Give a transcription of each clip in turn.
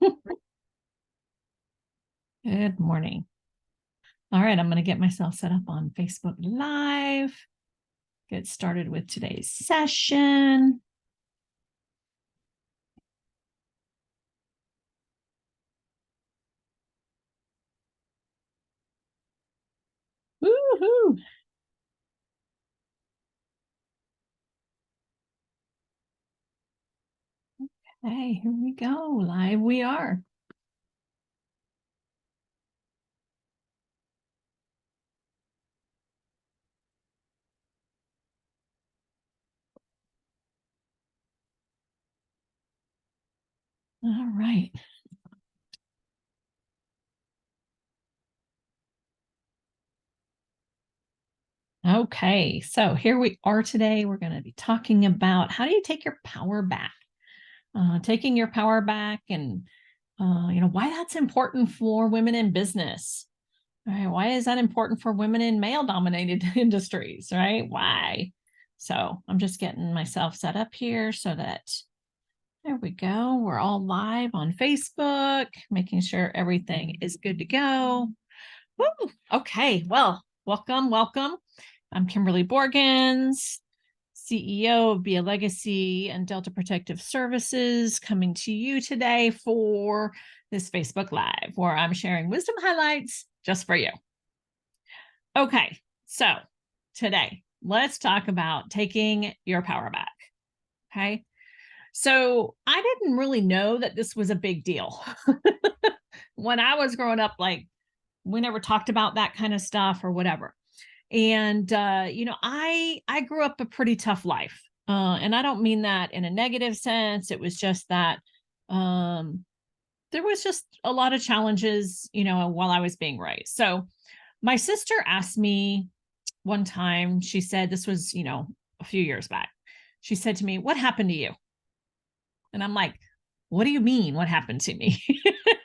Good morning. All right, I'm going to get myself set up on Facebook Live. Get started with today's session. Woohoo! Hey, here we go. Live we are. All right. Okay, so here we are today. We're going to be talking about how do you take your power back? Taking your power back and, why that's important for women in business. Right? Why is that important for women in male dominated industries? Right? Why? So I'm just getting myself set up here so that there we go. We're all live on Facebook, making sure everything is good to go. Woo! Okay. Well, welcome. I'm Kimberly Borgens, CEO of Be a Legacy and Delta Protective Services, coming to you today for this Facebook Live where I'm sharing wisdom highlights just for you. Okay, so today, let's talk about taking your power back. Okay, so I didn't really know that this was a big deal. When I was growing up, like, we never talked about that kind of stuff or whatever. And I grew up a pretty tough life. And I don't mean that in a negative sense. It was just that there was just a lot of challenges, while I was being raised. So my sister asked me one time, she said, this was, a few years back. She said to me, "What happened to you?" And I'm like, "What do you mean? What happened to me?"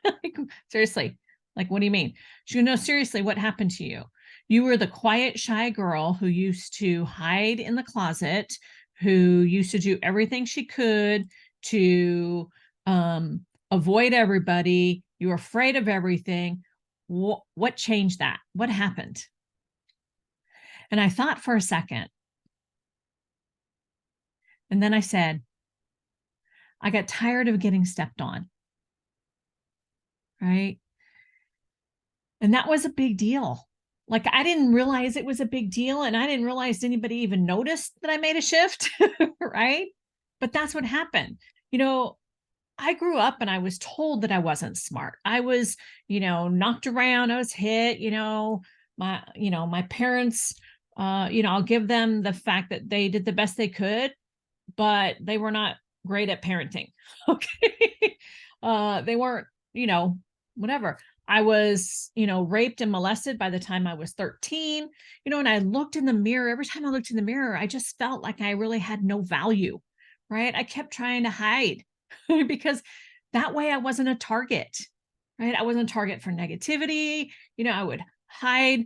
Like, seriously, like, what do you mean? She goes, "No, seriously, what happened to you? You were the quiet, shy girl who used to hide in the closet, who used to do everything she could to avoid everybody. You were afraid of everything. What changed that? What happened?" And I thought for a second. And then I said, "I got tired of getting stepped on." Right. And that was a big deal. Like, I didn't realize it was a big deal, and I didn't realize anybody even noticed that I made a shift, right? But that's what happened. You know, I grew up and I was told that I wasn't smart. I was, knocked around, I was hit, my parents, I'll give them the fact that they did the best they could, but they were not great at parenting. Okay. They weren't, whatever. I was, raped and molested by the time I was 13, and I looked in the mirror. Every time I looked in the mirror, I just felt like I really had no value, right? I kept trying to hide because that way I wasn't a target, right? I wasn't a target for negativity. I would hide,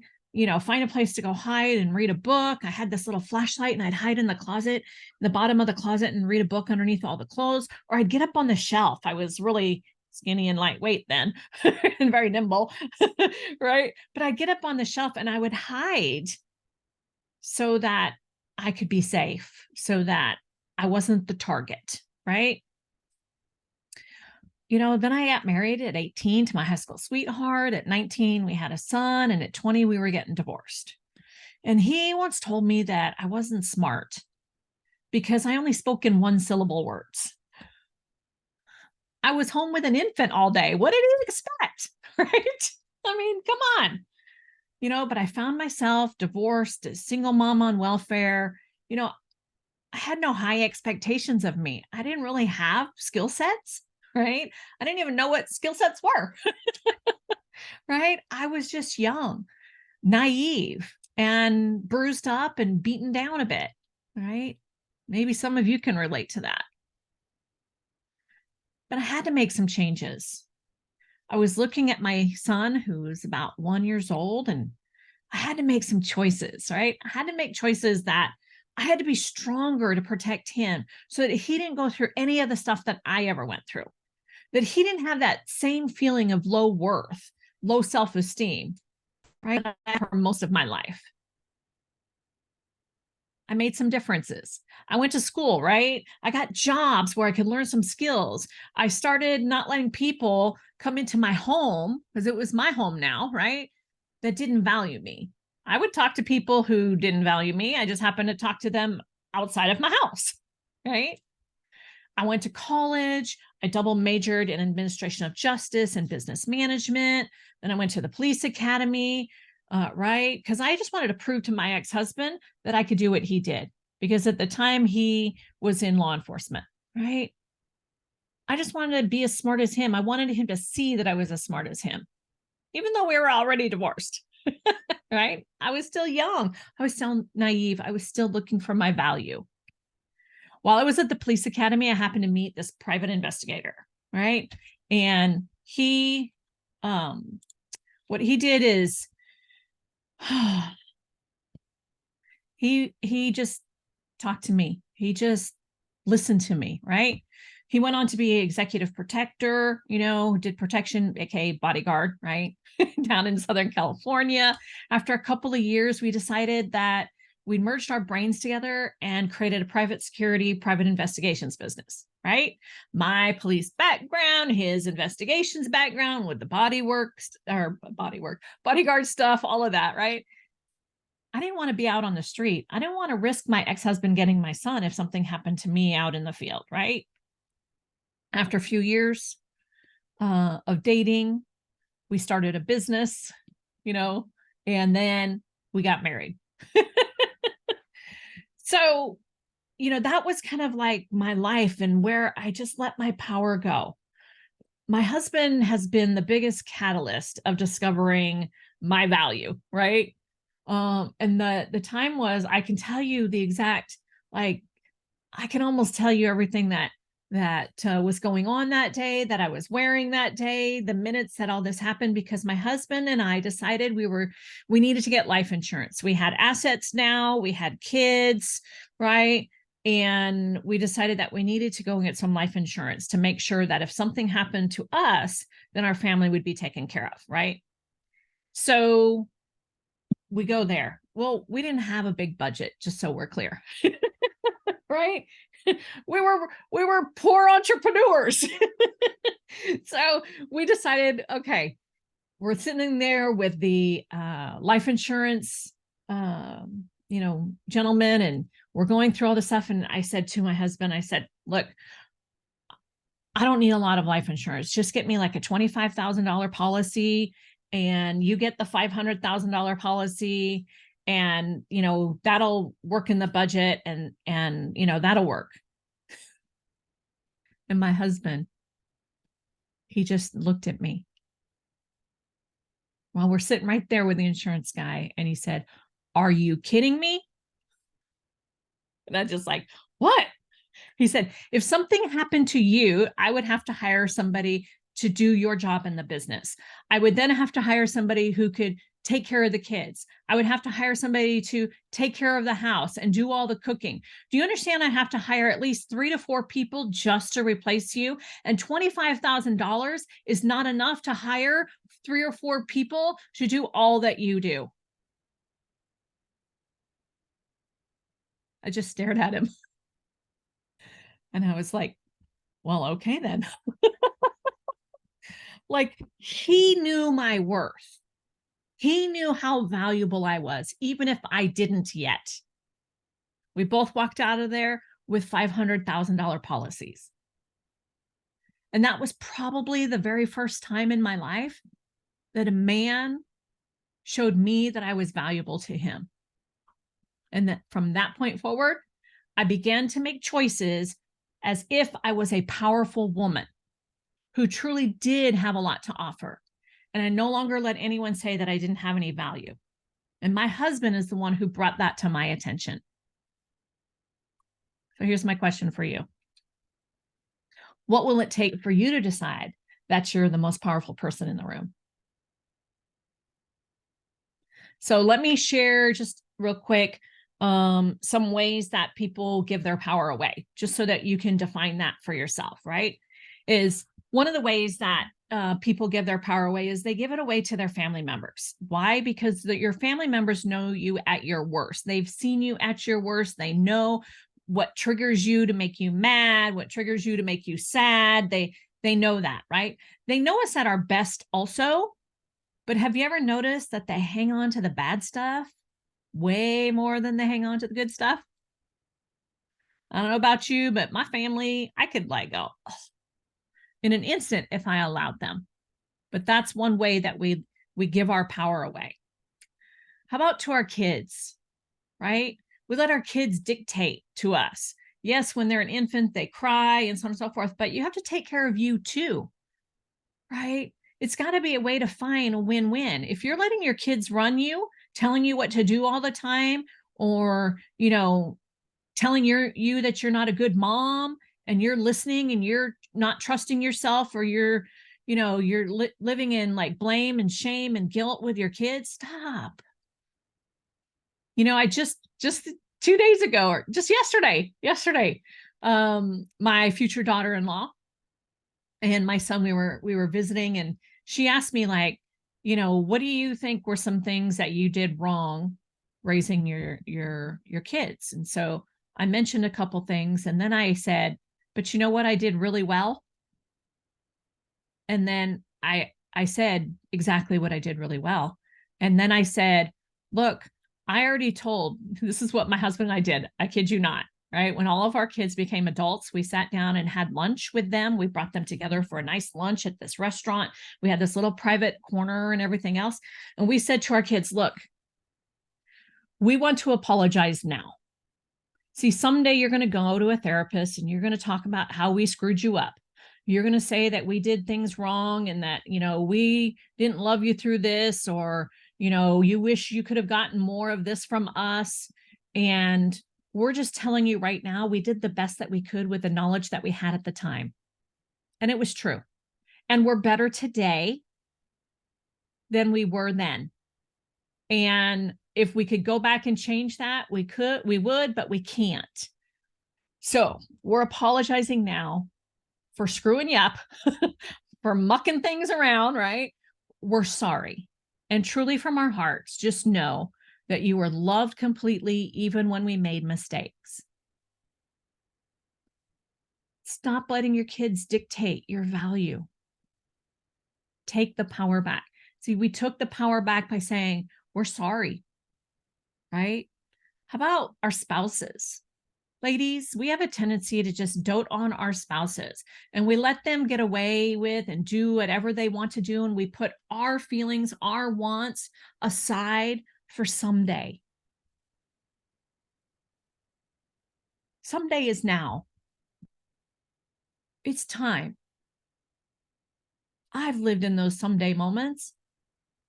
find a place to go hide and read a book. I had this little flashlight and I'd hide in the closet, in the bottom of the closet, and read a book underneath all the clothes, or I'd get up on the shelf. I was really skinny and lightweight then and very nimble, right? But I'd get up on the shelf and I would hide so that I could be safe, so that I wasn't the target, right? Then I got married at 18 to my high school sweetheart. At 19, we had a son, and at 20, we were getting divorced. And he once told me that I wasn't smart because I only spoke in one syllable words. I was home with an infant all day. What did he expect? Right? I mean, come on. But I found myself divorced, a single mom on welfare. I had no high expectations of me. I didn't really have skill sets, right? I didn't even know what skill sets were, right? I was just young, naive, and bruised up and beaten down a bit, right? Maybe some of you can relate to that. But I had to make some changes. I was looking at my son, who was about 1 year old, and I had to make some choices, right? I had to make choices that I had to be stronger to protect him so that he didn't go through any of the stuff that I ever went through, that he didn't have that same feeling of low worth, low self-esteem, right? For most of my life. I made some differences. I went to school, right? I got jobs where I could learn some skills. I started not letting people come into my home because it was my home now, right? That didn't value me. I would talk to people who didn't value me. I just happened to talk to them outside of my house, right? I went to college. I double majored in administration of justice and business management. Then I went to the police academy, right? Because I just wanted to prove to my ex-husband that I could do what he did. Because at the time he was in law enforcement, right? I just wanted to be as smart as him. I wanted him to see that I was as smart as him, even though we were already divorced, right? I was still young. I was still naive. I was still looking for my value. While I was at the police academy, I happened to meet this private investigator, right? And he, what he did is, he just talked to me. He just listened to me, right? He went on to be executive protector, did protection, aka bodyguard, right? Down in Southern California. After a couple of years, we decided that we merged our brains together and created a private security, private investigations business, right? My police background, his investigations background with the bodyguard stuff, all of that, right? I didn't want to be out on the street. I didn't want to risk my ex-husband getting my son if something happened to me out in the field, right? After a few years of dating, we started a business, and then we got married. So, that was kind of like my life and where I just let my power go. My husband has been the biggest catalyst of discovering my value, right? And the time was, I can tell you the exact, like, I can almost tell you everything that was going on that day, that I was wearing that day, the minutes that all this happened, because my husband and I decided we needed to get life insurance. We had assets now, we had kids, right? And we decided that we needed to go and get some life insurance to make sure that if something happened to us, then our family would be taken care of, right? So we go there. Well, we didn't have a big budget, just so we're clear. Right? We were poor entrepreneurs. So we decided, okay, we're sitting there with the life insurance gentleman, and we're going through all this stuff. And I said to my husband, I said, look, I don't need a lot of life insurance. Just get me like a $25,000 policy, and you get the $500,000 policy, and that'll work in the budget, and that'll work. And my husband, he just looked at me while we're sitting right there with the insurance guy, and he said, "Are you kidding me?" And I just like, "What?" He said, "If something happened to you, I would have to hire somebody to do your job in the business. I would then have to hire somebody who could take care of the kids. I would have to hire somebody to take care of the house and do all the cooking. Do you understand? I have to hire at least 3 to 4 people just to replace you. And $25,000 is not enough to hire 3 or 4 people to do all that you do." I just stared at him. And I was like, well, okay then. Like, he knew my worth. He knew how valuable I was, even if I didn't yet. We both walked out of there with $500,000 policies. And that was probably the very first time in my life that a man showed me that I was valuable to him. And that from that point forward, I began to make choices as if I was a powerful woman who truly did have a lot to offer. And I no longer let anyone say that I didn't have any value. And my husband is the one who brought that to my attention. So here's my question for you. What will it take for you to decide that you're the most powerful person in the room? So let me share just real quick some ways that people give their power away, just so that you can define that for yourself, right? Is one of the ways that people give their power away is they give it away to their family members. Why? Because your family members know you at your worst. They've seen you at your worst. They know what triggers you to make you mad, what triggers you to make you sad. They know that, right? They know us at our best also. But have you ever noticed that they hang on to the bad stuff way more than they hang on to the good stuff? I don't know about you, but my family, I could let go in an instant if I allowed them. But that's one way that we give our power away. How about to our kids, right? We let our kids dictate to us. Yes, when they're an infant, they cry and so on and so forth, but you have to take care of you too, right? It's got to be a way to find a win-win. If you're letting your kids run you, telling you what to do all the time, or, telling you that you're not a good mom, and you're listening and you're not trusting yourself, or you're living in like blame and shame and guilt with your kids, stop. I just 2 days ago, or just yesterday, my future daughter-in-law and my son, we were visiting, and she asked me, like, what do you think were some things that you did wrong raising your kids? And so I mentioned a couple things, and then I said, but you know what I did really well? And then I said exactly what I did really well. And then I said, look, I already told, this is what my husband and I did. I kid you not. Right. When all of our kids became adults, we sat down and had lunch with them. We brought them together for a nice lunch at this restaurant. We had this little private corner and everything else. And we said to our kids, look, we want to apologize now. See, someday you're going to go to a therapist and you're going to talk about how we screwed you up. You're going to say that we did things wrong and that, we didn't love you through this, or, you wish you could have gotten more of this from us. And we're just telling you right now, we did the best that we could with the knowledge that we had at the time. And it was true. And we're better today than we were then. And if we could go back and change that, we would, but we can't. So we're apologizing now for screwing you up, for mucking things around, right? We're sorry. And truly from our hearts, just know that you were loved completely, even when we made mistakes. Stop letting your kids dictate your value. Take the power back. See, we took the power back by saying, we're sorry, right? How about our spouses? Ladies, we have a tendency to just dote on our spouses, and we let them get away with and do whatever they want to do. And we put our feelings, our wants aside for someday. Someday is now. It's time. I've lived in those someday moments.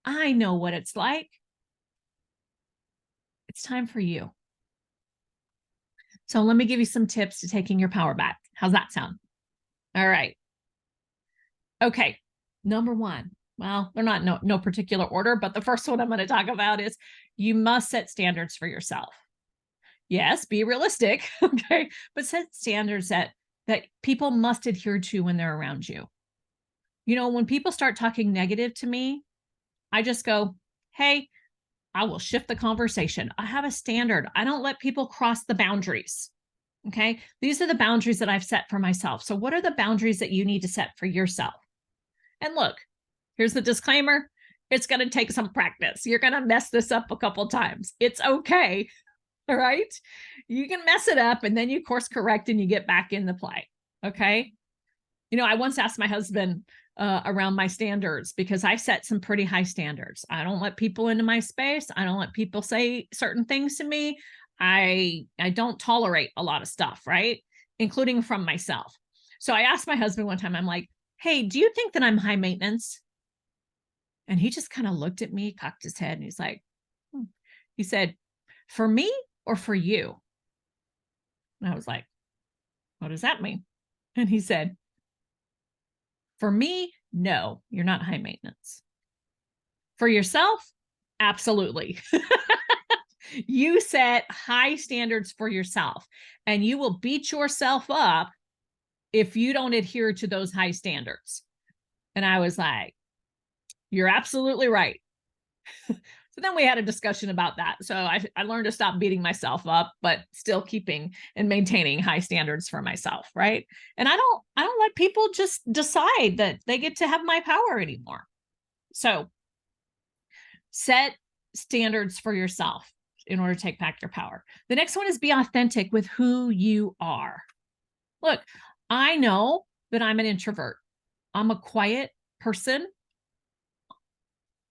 I know what it's like. It's time for you. So let me give you some tips to taking your power back. How's that sound? All right. Okay. Number one. Well, they're not no particular order, but the first one I'm going to talk about is you must set standards for yourself. Yes, be realistic, okay, but set standards that people must adhere to when they're around you. When people start talking negative to me, I just go, hey, I will shift the conversation. I have a standard. I don't let people cross the boundaries. Okay. These are the boundaries that I've set for myself. So what are the boundaries that you need to set for yourself? And look, here's the disclaimer. It's going to take some practice. You're going to mess this up a couple times. It's okay. All right. You can mess it up and then you course correct and you get back in the play. Okay. I once asked my husband around my standards, because I set some pretty high standards. I don't let people into my space. I don't let people say certain things to me. I don't tolerate a lot of stuff, right? Including from myself. So I asked my husband one time, I'm like, hey, do you think that I'm high maintenance? And he just kind of looked at me, cocked his head, and he's like, he said, for me or for you? And I was like, what does that mean? And he said, for me, no, you're not high maintenance. For yourself, absolutely. You set high standards for yourself, and you will beat yourself up if you don't adhere to those high standards. And I was like, you're absolutely right. So then we had a discussion about that. So I learned to stop beating myself up, but still keeping and maintaining high standards for myself. Right. And I don't let people just decide that they get to have my power anymore. So set standards for yourself in order to take back your power. The next one is be authentic with who you are. Look, I know that I'm an introvert. I'm a quiet person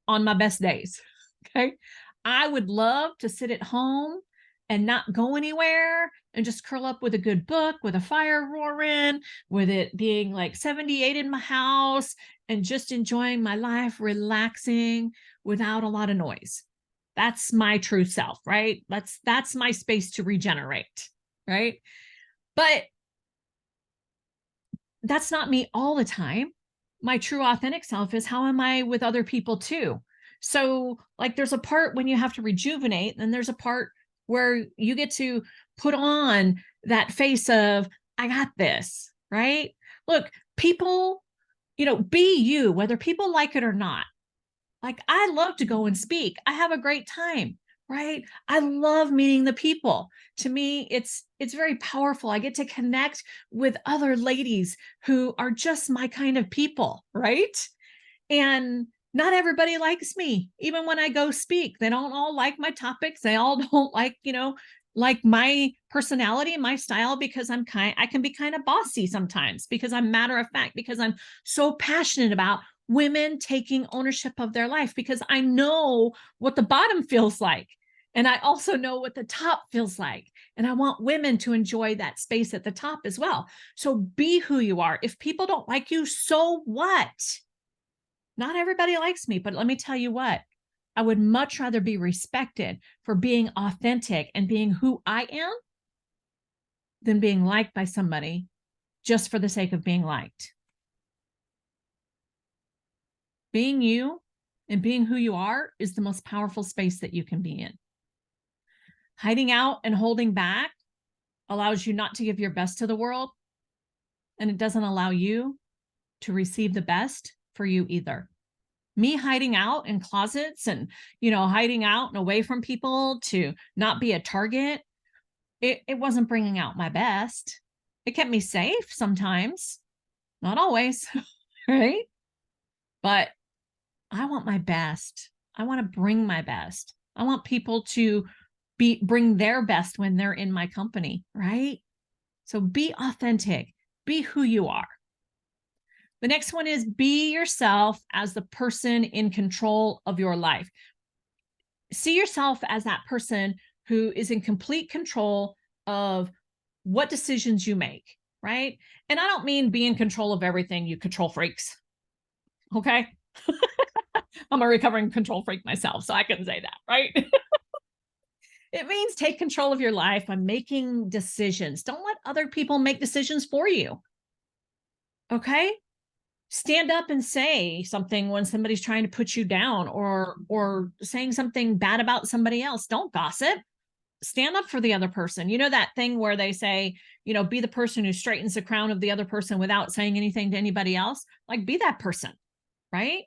on my best days. Okay. I would love to sit at home and not go anywhere and just curl up with a good book, with a fire roaring, with it being like 78 in my house and just enjoying my life, relaxing without a lot of noise. That's my true self, right? That's my space to regenerate, right? But that's not me all the time. My true authentic self is how am I with other people too? So like there's a part when you have to rejuvenate, and there's a part where you get to put on that face of, I got this, right? Look, people, be you, whether people like it or not. Like I love to go and speak. I have a great time, right? I love meeting the people. To me, it's very powerful. I get to connect with other ladies who are just my kind of people, right? And not everybody likes me. Even when I go speak, they don't all like my topics. They all don't like my personality, my style, because I can be kind of bossy sometimes because I'm matter of fact, because I'm so passionate about women taking ownership of their life, because I know what the bottom feels like. And I also know what the top feels like. And I want women to enjoy that space at the top as well. So be who you are. If people don't like you, so what? Not everybody likes me, but let me tell you what, I would much rather be respected for being authentic and being who I am than being liked by somebody just for the sake of being liked. Being you and being who you are is the most powerful space that you can be in. Hiding out and holding back allows you not to give your best to the world, and it doesn't allow you to receive the best for you either. Me hiding out in closets and, hiding out and away from people to not be a target, it wasn't bringing out my best. It kept me safe sometimes, not always, right? But I want my best. I want to bring my best. I want people to bring their best when they're in my company, right? So be authentic, be who you are. The next one is be yourself as the person in control of your life. See yourself as that person who is in complete control of what decisions you make, right? And I don't mean be in control of everything, you control freaks. Okay. I'm a recovering control freak myself, so I can say that, right? It means take control of your life by making decisions. Don't let other people make decisions for you. Okay? Stand up and say something when somebody's trying to put you down, or saying something bad about somebody else. Don't gossip. Stand up for the other person. You know that thing where they say, be the person who straightens the crown of the other person without saying anything to anybody else. Like, be that person, right?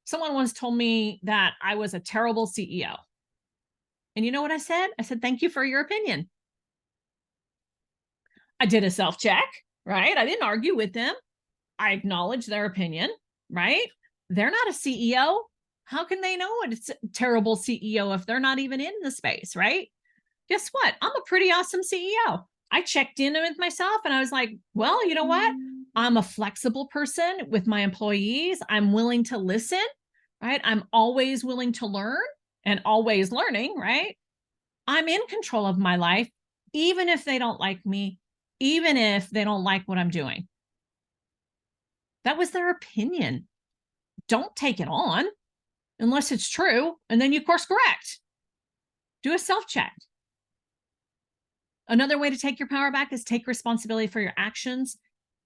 Someone once told me that I was a terrible CEO. And you know what I said? I said, thank you for your opinion. I did a self-check, right? I didn't argue with them. I acknowledge their opinion, right? They're not a CEO. How can they know it's a terrible CEO if they're not even in the space, right? Guess what? I'm a pretty awesome CEO. I checked in with myself and I was like, well, you know what? I'm a flexible person with my employees. I'm willing to listen, right? I'm always willing to learn and always learning, right? I'm in control of my life, even if they don't like me, even if they don't like what I'm doing. That was their opinion. Don't take it on unless it's true. And then you course correct. Do a self-check. Another way to take your power back is take responsibility for your actions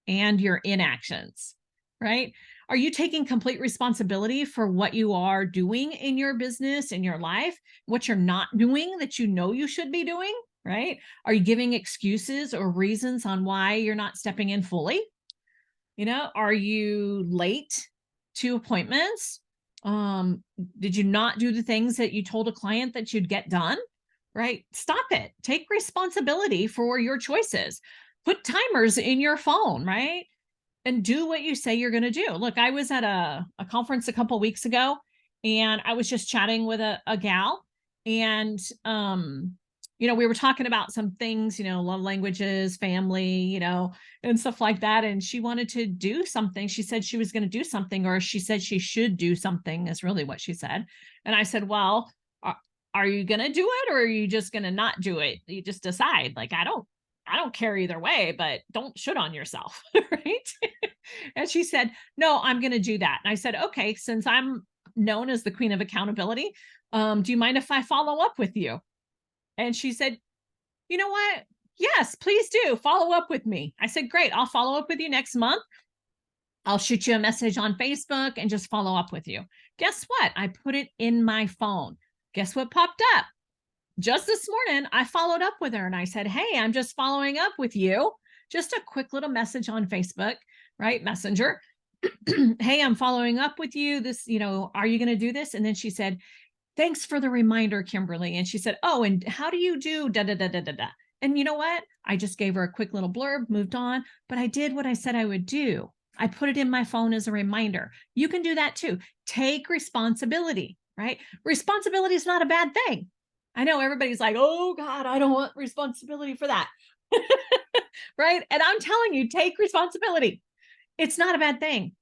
and your inactions, right? Are you taking complete responsibility for what you are doing in your business, in your life, what you're not doing that you know you should be doing? right? Are you giving excuses or reasons on why you're not stepping in fully? Are you late to appointments? Um, did you not do the things that you told a client that you'd get done? Right? Stop it. Take responsibility for your choices. Put timers in your phone, right? And do what you say you're going to do. Look, I was at a conference a couple weeks ago, and I was just chatting with a gal, and we were talking about some things, love languages, family, and stuff like that. And she wanted to do something. She said she was going to do something, or she said she should do something, is really what she said. And I said, well, are you going to do it, or are you just going to not do it? You just decide. Like, I don't care either way, but don't shoot on yourself, right? And she said, no, I'm going to do that. And I said, okay, since I'm known as the queen of accountability, do you mind if I follow up with you? And she said, you know what? Yes, please do follow up with me. I said, great. I'll follow up with you next month. I'll shoot you a message on Facebook and just follow up with you. Guess what? I put it in my phone. Guess what popped up? Just this morning, I followed up with her and I said, hey, I'm just following up with you. Just a quick little message on Facebook, right? Messenger. Hey, I'm following up with you. This, are you going to do this? And then she said, thanks for the reminder, Kimberly. And she said, oh, and how do you do da da da da da da? And you know what? I just gave her a quick little blurb, moved on, but I did what I said I would do. I put it in my phone as a reminder. You can do that too. Take responsibility, right? Responsibility is not a bad thing. I know everybody's like, oh God, I don't want responsibility for that. Right? And I'm telling you, take responsibility. It's not a bad thing.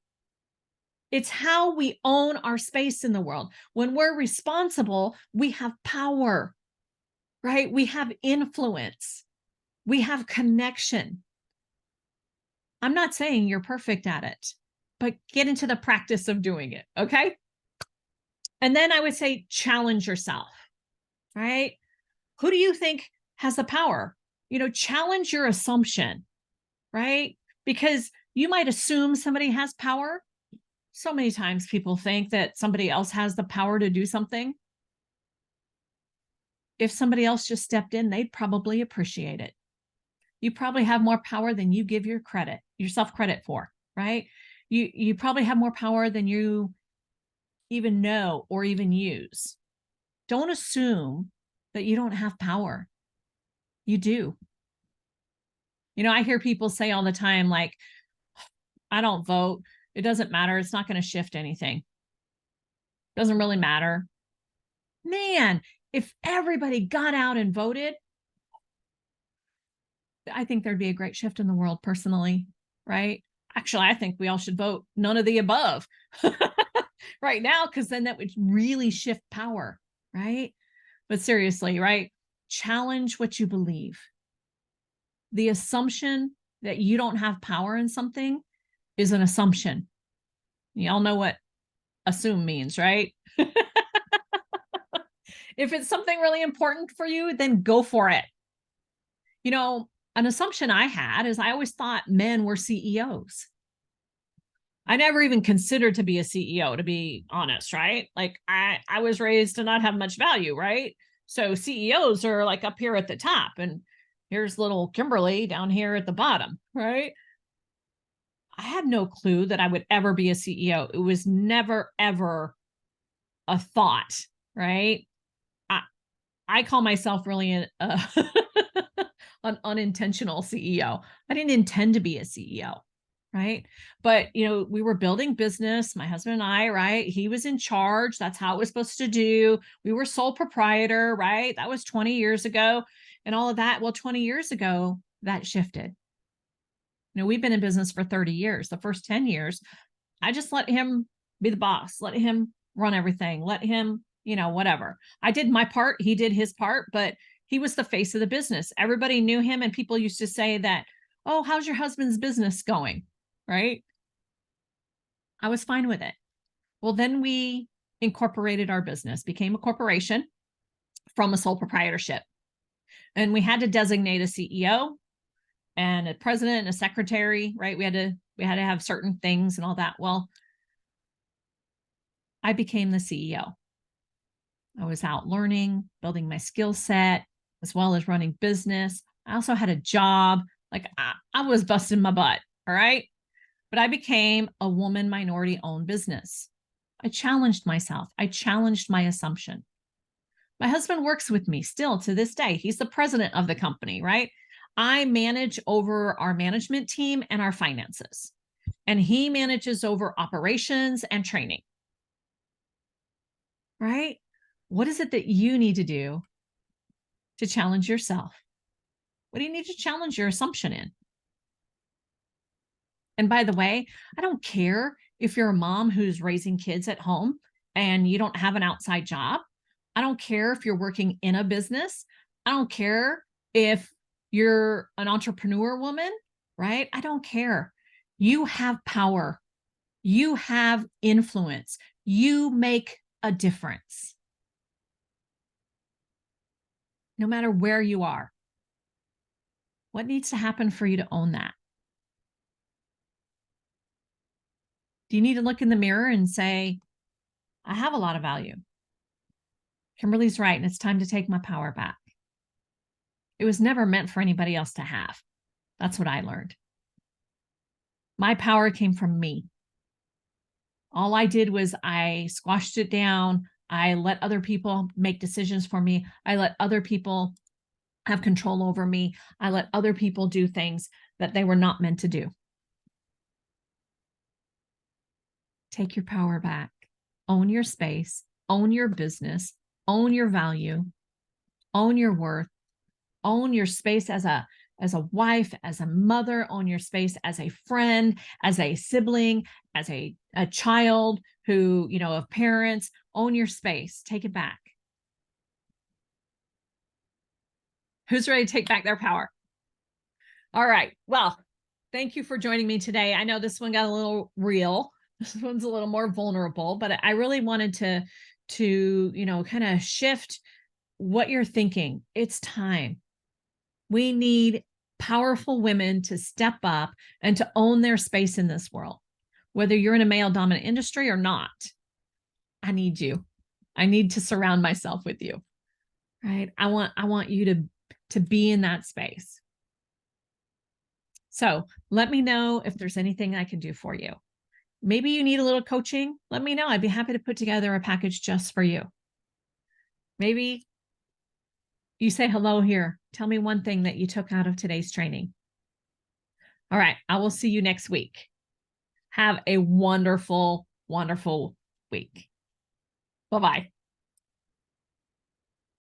It's how we own our space in the world. When we're responsible, we have power, right? We have influence. We have connection. I'm not saying you're perfect at it, but get into the practice of doing it, okay? And then I would say challenge yourself, right? Who do you think has the power? Challenge your assumption, right? Because you might assume somebody has power. So many times people think that somebody else has the power to do something. If somebody else just stepped in, they'd probably appreciate it. You probably have more power than you give yourself credit for, right? You probably have more power than you even know or even use. Don't assume that you don't have power. You do. I hear people say all the time, like, I don't vote. It doesn't matter. It's not going to shift anything. Doesn't really matter. Man, if everybody got out and voted, I think there'd be a great shift in the world personally, right? Actually, I think we all should vote none of the above right now, because then that would really shift power, right? But seriously, right? Challenge what you believe. The assumption that you don't have power in something is an assumption. Y'all know what assume means, right? If it's something really important for you, then go for it. An assumption I had is I always thought men were CEOs. I never even considered to be a CEO, to be honest, right? Like I was raised to not have much value, right? So CEOs are like up here at the top, and here's little Kimberly down here at the bottom, right? I had no clue that I would ever be a CEO. It was never, ever a thought, right? I call myself really an unintentional CEO. I didn't intend to be a CEO, right? But, we were building business, my husband and I, right? He was in charge. That's how it was supposed to do. We were sole proprietor, right? That was 20 years ago and all of that. Well, 20 years ago, that shifted. We've been in business for 30 years. The first 10 years, I just let him be the boss, let him run everything, let him, whatever. I did my part, he did his part, but he was the face of the business. Everybody knew him, and people used to say that, oh, how's your husband's business going? Right? I was fine with it. Well, then we incorporated our business, became a corporation from a sole proprietorship. And we had to designate a CEO and a president and a secretary, right? We had to have certain things and all that. Well, I became the CEO. I was out learning, building my skill set, as well as running business. I also had a job. Like I was busting my butt. All right. But I became a woman minority owned business. I challenged myself. I challenged my assumption. My husband works with me still to this day. He's the president of the company, right? I manage over our management team and our finances, and he manages over operations and training, right? What is it that you need to do to challenge yourself? What do you need to challenge your assumption in? And by the way, I don't care if you're a mom who's raising kids at home and you don't have an outside job. I don't care if you're working in a business. I don't care if you're an entrepreneur woman, right? I don't care. You have power. You have influence. You make a difference. No matter where you are. What needs to happen for you to own that? Do you need to look in the mirror and say, I have a lot of value? Kimberly's right, and it's time to take my power back. It was never meant for anybody else to have. That's what I learned. My power came from me. All I did was I squashed it down. I let other people make decisions for me. I let other people have control over me. I let other people do things that they were not meant to do. Take your power back. Own your space. Own your business. Own your value. Own your worth. Own your space as a wife, as a mother. Own your space as a friend, as a sibling, as a child who, of parents. Own your space. Take it back. Who's ready to take back their power? All right. Well, thank you for joining me today. I know this one got a little real. This one's a little more vulnerable, but I really wanted to kind of shift what you're thinking. It's time. We need powerful women to step up and to own their space in this world. Whether you're in a male dominant industry or not, I need you. I need to surround myself with you. Right? I want you to be in that space. So let me know if there's anything I can do for you. Maybe you need a little coaching. Let me know. I'd be happy to put together a package just for you. Maybe you say hello here. Tell me one thing that you took out of today's training. All right. I will see you next week. Have a wonderful, wonderful week. Bye-bye.